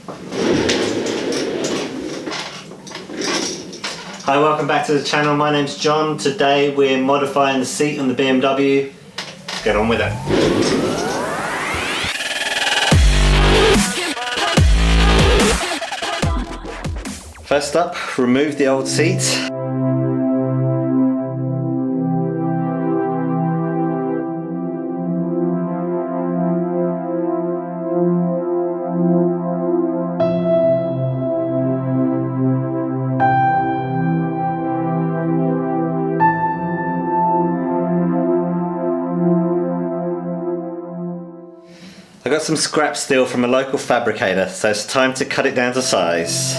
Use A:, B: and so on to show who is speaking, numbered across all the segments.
A: Hi, welcome back to the channel. My name's John. Today we're modifying the seat on the BMW. Let's get on with it. First up, remove the old seat. I got some scrap steel from a local fabricator, so it's time to cut it down to size.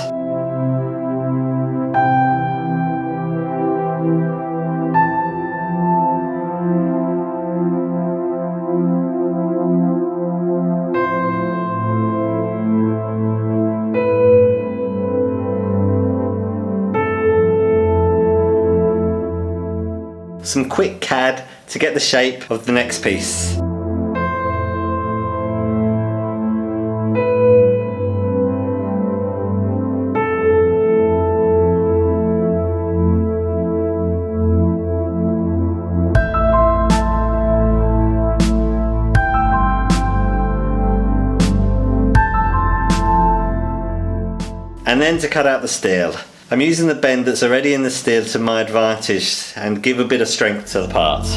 A: Some quick CAD to get the shape of the next piece. And then to cut out the steel. I'm using the bend that's already in the steel to my advantage and give a bit of strength to the part.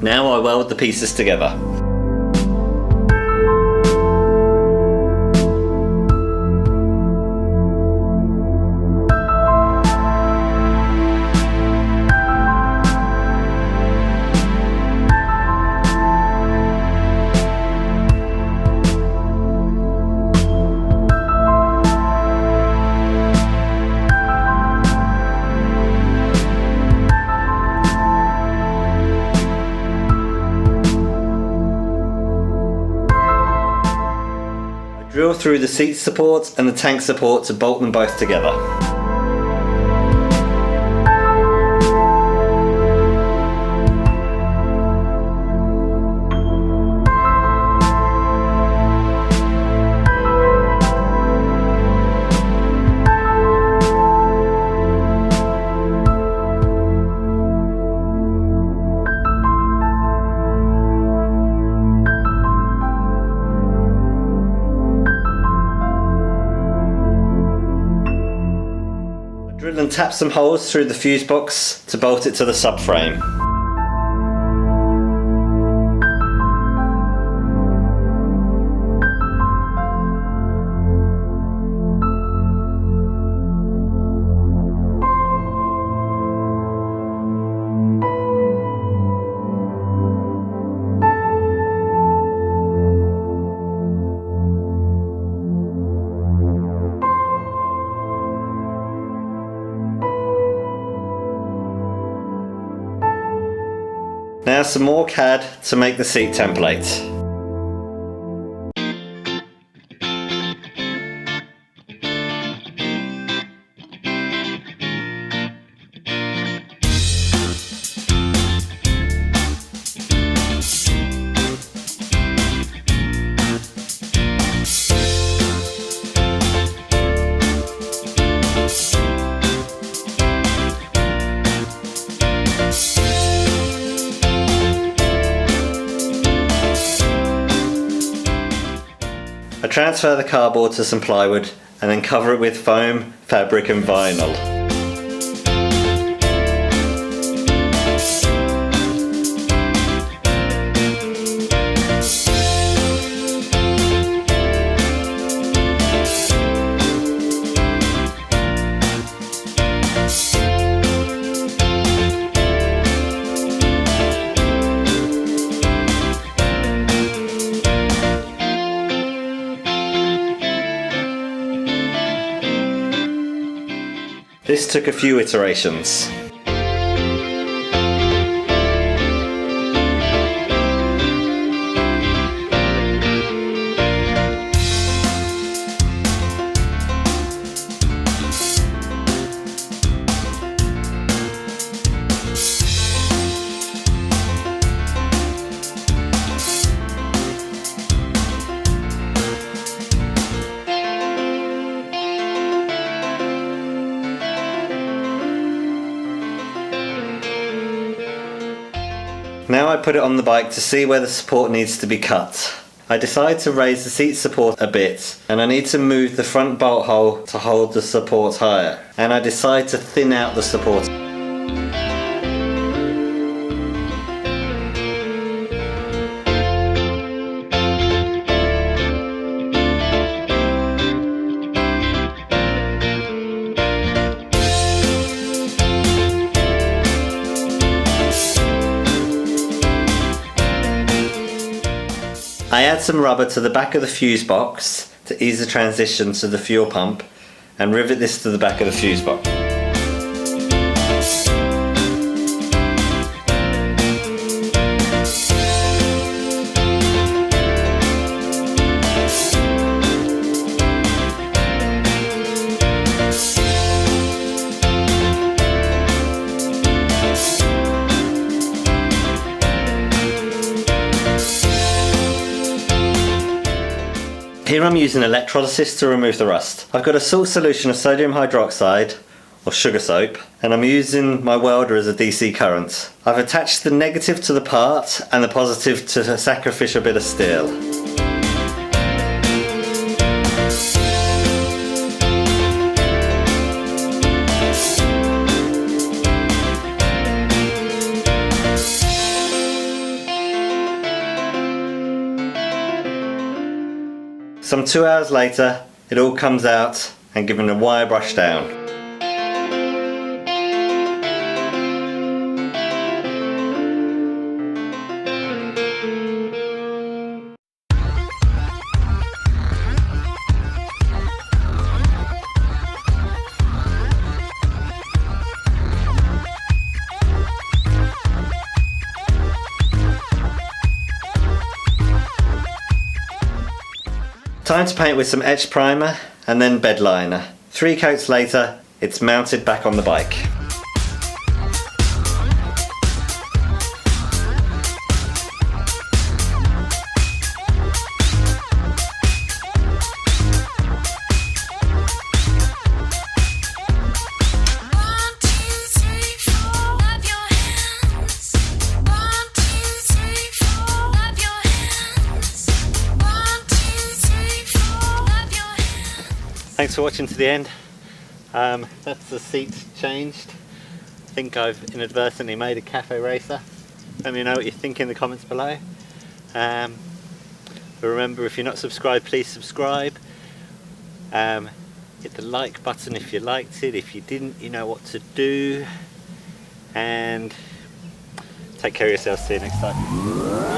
A: Now I weld the pieces together. Drill through the seat support and the tank support to bolt them both together. Drill and tap some holes through the fuse box to bolt it to the subframe. Now some more CAD to make the seat template. I transfer the cardboard to some plywood and then cover it with foam, fabric and vinyl. This took a few iterations. Now I put it on the bike to see where the support needs to be cut. I decide to raise the seat support a bit, and I need to move the front bolt hole to hold the support higher. And I decide to thin out the support. I add some rubber to the back of the fuse box to ease the transition to the fuel pump and rivet this to the back of the fuse box. Here I'm using electrolysis to remove the rust. I've got a salt solution of sodium hydroxide, or sugar soap, and I'm using my welder as a DC current. I've attached the negative to the part and the positive to a sacrificial bit of steel. Some 2 hours later, it all comes out and given a wire brush down. Time to paint with some etched primer and then bed liner. 3 coats later, it's mounted back on the bike. Thanks for watching to the end. That's the seat changed. I think I've inadvertently made a Café racer. Let me know what you think in the comments below. But remember, if you're not subscribed, please subscribe. Hit the like button if you liked it. If you didn't, you know what to do. And take care of yourselves. See you next time.